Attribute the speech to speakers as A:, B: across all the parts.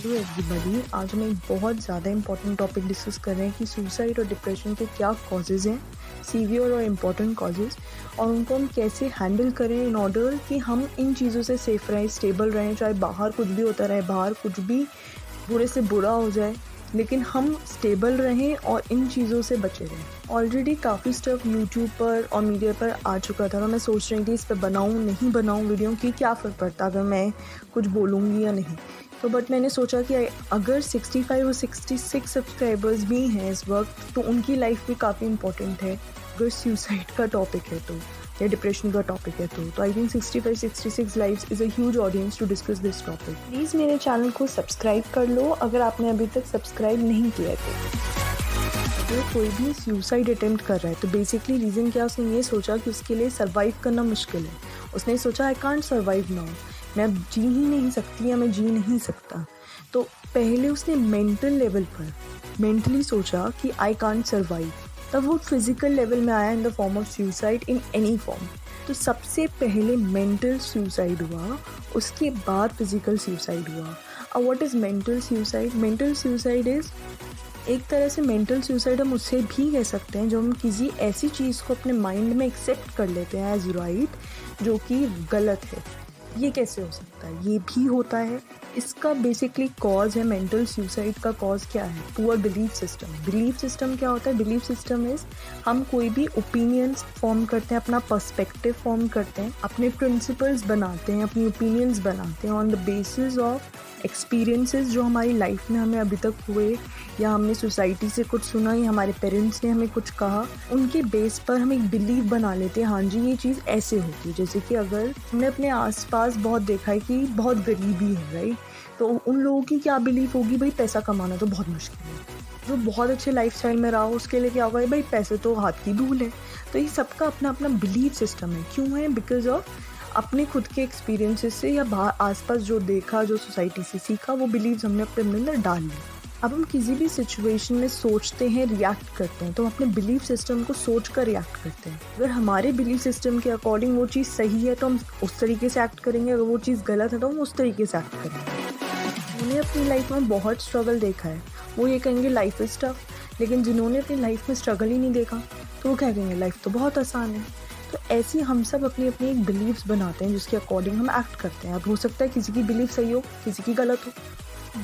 A: Hello everybody. आज हम एक बहुत ज़्यादा इंपॉर्टेंट टॉपिक डिस्कस कर रहे हैं कि सुसाइड और डिप्रेशन के क्या कॉजेज़ हैं, सीवियर और इम्पॉर्टेंट कॉजेज़, और उनको हम कैसे हैंडल करें इन ऑर्डर कि हम इन चीज़ों से सेफ रहें, स्टेबल रहें। चाहे बाहर कुछ भी होता रहे, बाहर कुछ भी बुरे से बुरा हो जाए, लेकिन हम स्टेबल रहें और इन चीज़ों से बचे रहें। ऑलरेडी काफ़ी स्टफ यूट्यूब पर और मीडिया पर आ चुका था और मैं सोच रही थी इस पर बनाऊँ नहीं बनाऊँ वीडियो, कि क्या फ़र्क पड़ता अगर मैं कुछ बोलूँगी या नहीं। तो बट मैंने सोचा कि अगर 65 और 66 सब्सक्राइबर्स भी हैं इस वक्त, तो उनकी लाइफ भी काफ़ी इंपॉर्टेंट है। अगर सुसाइड का टॉपिक है तो, या डिप्रेशन का टॉपिक है तो I think 65-66 lives is a huge audience to discuss this topic. Please मेरे चैनल को सब्सक्राइब कर लो अगर आपने अभी तक सब्सक्राइब नहीं किया है तो। अगर कोई भी सुसाइड अटेम्प्ट कर रहा है तो बेसिकली रीज़न क्या, उसने ये सोचा कि उसके लिए सर्वाइव करना मुश्किल है। उसने सोचा आई कांट सर्वाइव नाउ, मैं अब जी ही नहीं सकती या मैं जी नहीं सकता। तो पहले उसने मेंटल लेवल पर मेंटली सोचा कि आई कांट सर्वाइव, तब वो फिजिकल लेवल में आया in the form of suicide in any form. तो सबसे पहले मेंटल सुसाइड हुआ, उसके बाद फिजिकल सुसाइड हुआ। अब what is mental suicide? Mental suicide is एक तरह से मेंटल सुसाइड हम उससे भी कह सकते हैं जो हम किसी ऐसी चीज़ को अपने माइंड में एक्सेप्ट कर लेते हैं एज राइट, जो कि गलत है। ये कैसे हो सकता है? ये भी होता है। इसका बेसिकली कॉज है, मेंटल सुसाइड का कॉज क्या है? Poor belief system. Belief system क्या होता है? बिलीफ सिस्टम इज़ हम कोई भी ओपिनियंस फॉर्म करते हैं, अपना पर्सपेक्टिव फॉर्म करते हैं, अपने प्रिंसिपल्स बनाते हैं, अपनी ओपिनियंस बनाते हैं on the basis of experiences जो हमारी लाइफ में हमें अभी तक हुए, या हमने सोसाइटी से कुछ सुना, या हमारे पेरेंट्स ने हमें कुछ कहा। उनके बेस पर हम एक बिलीव बना लेते हैं, हाँ जी ये चीज़ ऐसे होती है। जैसे कि अगर हमने अपने आसपास बहुत देखा है कि बहुत गरीबी है, राइट, तो उन लोगों की क्या बिलीव होगी, भाई पैसा कमाना तो बहुत मुश्किल है। जो बहुत अच्छे लाइफस्टाइल में रहा हो उसके लिए क्या होगा, भाई पैसे तो हाथ की धूल है। तो ये सबका अपना अपना बिलीफ सिस्टम है। क्यों है? बिकॉज ऑफ अपने खुद के एक्सपीरियंसेस से, या बाहर आसपास जो देखा, जो सोसाइटी से सीखा, वो बिलीव्स हमने अपने अंदर डाल लिए। अब हम किसी भी सिचुएशन में सोचते हैं, रिएक्ट करते हैं, तो हम अपने बिलीफ सिस्टम को सोच कर रिएक्ट करते हैं। अगर हमारे बिलीफ सिस्टम के अकॉर्डिंग वो चीज़ सही है तो हम उस तरीके से एक्ट करेंगे, अगर वो चीज़ गलत है तो हम उस तरीके से एक्ट करेंगे। उन्होंने अपनी लाइफ में बहुत स्ट्रगल देखा है, वो ये कहेंगे लाइफ इज़ टफ। लेकिन जिन्होंने अपनी लाइफ में स्ट्रगल ही नहीं देखा तो वो क्या कहेंगे, लाइफ तो बहुत आसान है। तो ऐसे हम सब अपनी अपनी एक बिलीव्स बनाते हैं जिसके अकॉर्डिंग हम एक्ट करते हैं। अब हो सकता है किसी की बिलीफ सही हो, किसी की गलत हो।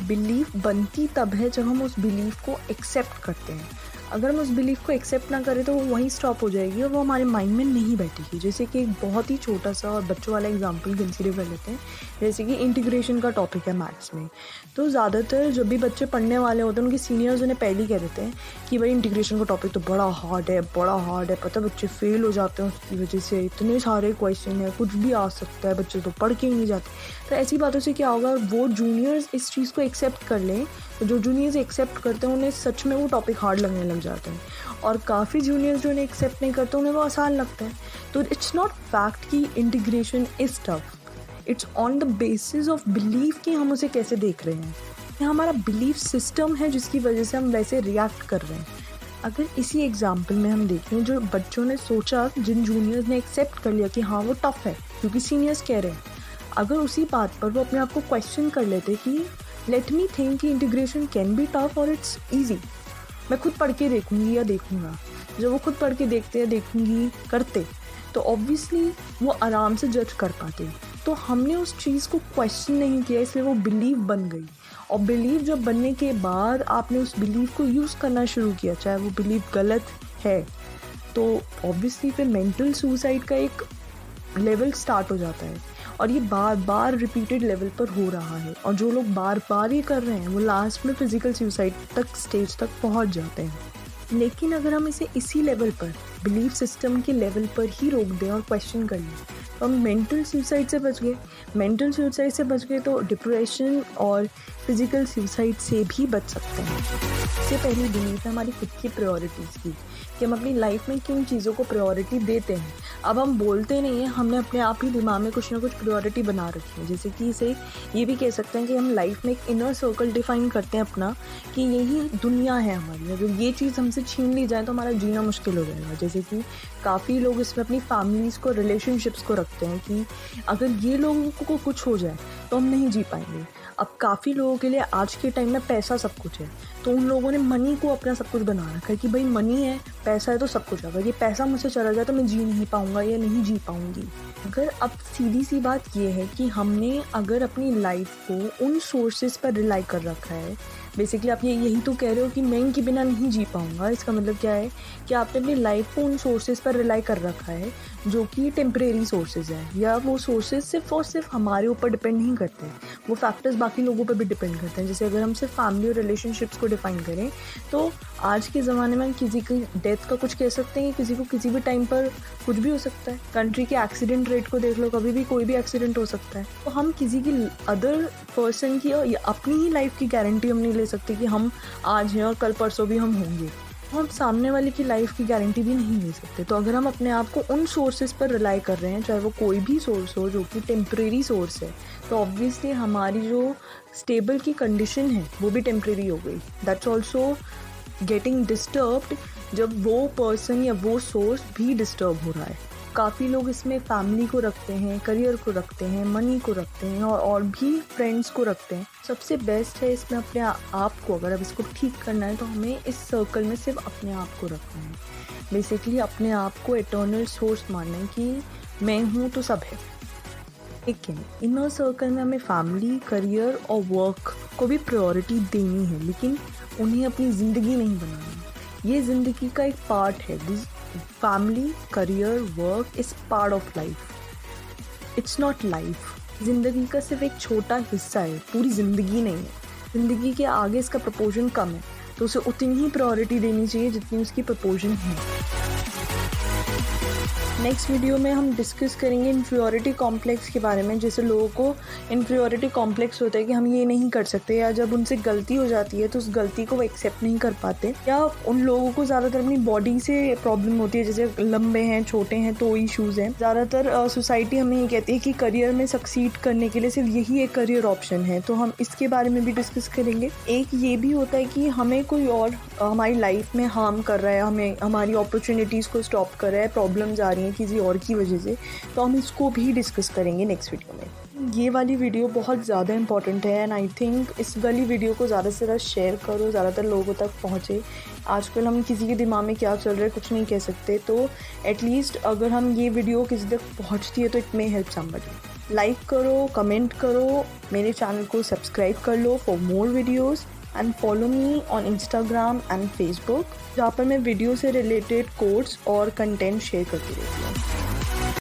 A: बिलीफ बनती तब है जब हम उस बिलीफ को एक्सेप्ट करते हैं। अगर हम उस बिलीफ को एक्सेप्ट ना करें तो वो वहीं स्टॉप हो जाएगी और वो हमारे माइंड में नहीं बैठेगी। जैसे कि एक बहुत ही छोटा सा और बच्चों वाला एग्जांपल कंसीडर कर लेते हैं। जैसे कि इंटीग्रेशन का टॉपिक है मैथ्स में, तो ज़्यादातर जब भी बच्चे पढ़ने वाले होते हैं उनके सीनियर्स उन्हें पहले ही कह देते हैं कि भाई इंटीग्रेशन का टॉपिक तो बड़ा हार्ड है, बड़ा हार्ड है। पता है बच्चे फेल हो जाते हैं उसकी वजह से, इतने सारे क्वेश्चन है, कुछ भी आ सकता है, बच्चे तो पढ़ के ही नहीं जाते। तो ऐसी बातों से क्या होगा, वो जूनियर्स इस चीज़ को एक्सेप्ट कर लें, तो जो जूनियर्स एक्सेप्ट करते हैं उन्हें सच में वो टॉपिक हार्ड लगने लग जाता है, और काफ़ी जूनियर्स जो उन्हें एक्सेप्ट नहीं करते उन्हें वो आसान लगता है। तो इट्स नॉट फैक्ट कि integration is tough, it's on the basis of belief कि हम उसे कैसे देख रहे हैं। ये हमारा बिलीफ सिस्टम है जिसकी वजह से हम वैसे रिएक्ट कर रहे हैं। अगर इसी एग्जाम्पल में हम देखें, जो बच्चों ने सोचा, जिन जूनियर्स ने एक्सेप्ट कर लिया कि हाँ वो टफ है क्योंकि सीनियर्स कह रहे हैं, अगर उसी बात पर वो अपने आप को क्वेश्चन कर लेते कि लेट मी थिंक कि इंटीग्रेशन कैन बी टफ और इट्स ईजी, मैं खुद पढ़ के देखूंगी या देखूंगा, जब वो खुद पढ़ के देखते या देखूंगी करते, तो ऑब्वियसली वो आराम से जज कर पाते। तो हमने उस चीज़ को क्वेश्चन नहीं किया, इसलिए वो बिलीव बन गई। और बिलीव जब बनने के बाद आपने उस बिलीव को यूज़ करना शुरू किया, चाहे वो बिलीव गलत है, तो ऑब्वियसली फिर मेंटल सुसाइड का एक लेवल स्टार्ट हो जाता है। और ये बार बार रिपीटेड लेवल पर हो रहा है, और जो लोग बार बार ये कर रहे हैं वो लास्ट में फिजिकल सुसाइड तक स्टेज तक पहुंच जाते हैं। लेकिन अगर हम इसे इसी लेवल पर, बिलीफ सिस्टम के लेवल पर ही रोक दें और क्वेश्चन कर लें, तो हम मेंटल सुसाइड से बच गए। मेंटल सुसाइड से बच गए तो डिप्रेशन और फिजिकल सुसाइड से भी बच सकते हैं। इससे पहली बिलीफ है हमारी खुद की प्रायोरिटीज़ की, कि हम अपनी लाइफ में किन चीज़ों को प्रायोरिटी देते हैं। अब हम बोलते नहीं हैं, हमने अपने आप ही दिमाग में कुछ ना कुछ प्रायोरिटी बना रखी है। जैसे कि इसे ये भी कह सकते हैं कि हम लाइफ में एक इनर सर्कल डिफाइन करते हैं अपना, कि यही दुनिया है हमारी, अगर ये चीज़ हमसे छीन ली जाए तो हमारा जीना मुश्किल हो जाएगा। जैसे कि काफ़ी लोग इसमें अपनी फैमिलीज़ को, रिलेशनशिप्स को रखते हैं कि अगर ये लोगों को कुछ हो जाए तो हम नहीं जी पाएंगे, अब काफ़ी लोगों के लिए आज के टाइम में पैसा सब कुछ है, तो उन लोगों ने मनी को अपना सब कुछ बना रखा है कि भाई मनी है, पैसा है तो सब कुछ है, अगर ये पैसा मुझसे चला जाए तो मैं जी नहीं पाऊँगा या नहीं जी पाऊँगी। अगर अब सीधी सी बात ये है कि हमने अगर अपनी लाइफ को उन सोर्सेज पर रिलाई कर रखा है, बेसिकली आप यही तो कह रहे हो कि मैं इनके बिना नहीं जी पाऊँगा, इसका मतलब क्या है कि आपने अपनी लाइफ को उन सोर्सेज पर रिलाई कर रखा है जो कि टेम्परेरी सोर्सेज हैं, या वो सोर्सेज सिर्फ और सिर्फ हमारे ऊपर डिपेंड नहीं करते हैं, वो फैक्टर्स बाकी लोगों पर भी डिपेंड करते हैं। जैसे अगर हम सिर्फ फैमिली और रिलेशनशिप्स को डिफाइन करें तो आज के ज़माने में किसी की डेथ का कुछ कह सकते हैं, किसी को किसी भी टाइम पर कुछ भी हो सकता है। कंट्री के एक्सीडेंट रेट को देख लो, कभी भी कोई भी एक्सीडेंट हो सकता है। तो हम किसी की अदर पर्सन की या अपनी ही लाइफ की गारंटी हम नहीं ले सकते कि हम आज हैं और कल परसों भी हम होंगे। हम सामने वाले की लाइफ की गारंटी भी नहीं ले सकते। तो अगर हम अपने आप को उन सोर्सेज पर रिलाई कर रहे हैं, चाहे वो कोई भी सोर्स हो जो कि टेम्परेरी सोर्स है, तो ऑब्वियसली हमारी जो स्टेबल की कंडीशन है वो भी टेम्परेरी हो गई। दैट्स ऑल्सो गेटिंग डिस्टर्ब्ड जब वो पर्सन या वो सोर्स भी डिस्टर्ब हो रहा है। काफ़ी लोग इसमें फैमिली को रखते हैं, करियर को रखते हैं, मनी को रखते हैं और भी फ्रेंड्स को रखते हैं। सबसे बेस्ट है इसमें अपने आप को, अगर अब इसको ठीक करना है तो हमें इस सर्कल में सिर्फ अपने आप को रखना है। बेसिकली अपने आप को एटर्नल सोर्स मानना है कि मैं हूँ तो सब है। लेकिन इनर सर्कल में हमें फैमिली, करियर और वर्क को भी प्रायोरिटी देनी है, लेकिन उन्हें अपनी ज़िंदगी नहीं बनानी। ये ज़िंदगी का एक पार्ट है। Family, career, work is part of life, it's not life. ज़िंदगी का सिर्फ एक छोटा हिस्सा है, पूरी ज़िंदगी नहीं है। ज़िंदगी के आगे इसका प्रपोर्शन कम है, तो उसे उतनी ही प्रायोरिटी देनी चाहिए जितनी उसकी प्रपोर्शन है। नेक्स्ट वीडियो में हम डिस्कस करेंगे इन्फीरियरिटी कॉम्प्लेक्स के बारे में। जैसे लोगों को इन्फीरियरिटी कॉम्प्लेक्स होता है कि हम ये नहीं कर सकते, या जब उनसे गलती हो जाती है तो उस गलती को वो एक्सेप्ट नहीं कर पाते, या उन लोगों को ज़्यादातर अपनी बॉडी से प्रॉब्लम होती है, जैसे लंबे हैं, छोटे हैं तो इश्यूज़ हैं। ज़्यादातर सोसाइटी हमें ये कहती है कि करियर में सक्सीड करने के लिए सिर्फ यही एक करियर ऑप्शन है, तो हम इसके बारे में भी डिस्कस करेंगे। एक ये भी होता है कि हमें कोई और हमारी लाइफ में हार्म कर रहा है, हमें हमारी अपॉर्चुनिटीज़ को स्टॉप कर रहा है, प्रॉब्लम्स आ रही हैं किसी और की वजह से, तो हम इसको भी डिस्कस करेंगे नेक्स्ट वीडियो में। ये वाली वीडियो बहुत ज़्यादा इंपॉर्टेंट है एंड आई थिंक इस वाली वीडियो को ज़्यादा से ज़्यादा शेयर करो, ज़्यादातर लोगों तक पहुँचे। आजकल हम किसी के दिमाग में क्या चल रहा है कुछ नहीं कह सकते, तो एटलीस्ट अगर हम ये वीडियो किसी तक पहुँचती है तो it may help somebody. Like करो, कमेंट करो, मेरे चैनल को सब्सक्राइब कर लो for more videos and follow me on Instagram and Facebook, जहाँ पर मैं वीडियो से रिलेटेड कोट्स और कंटेंट शेयर करती रहती हूँ।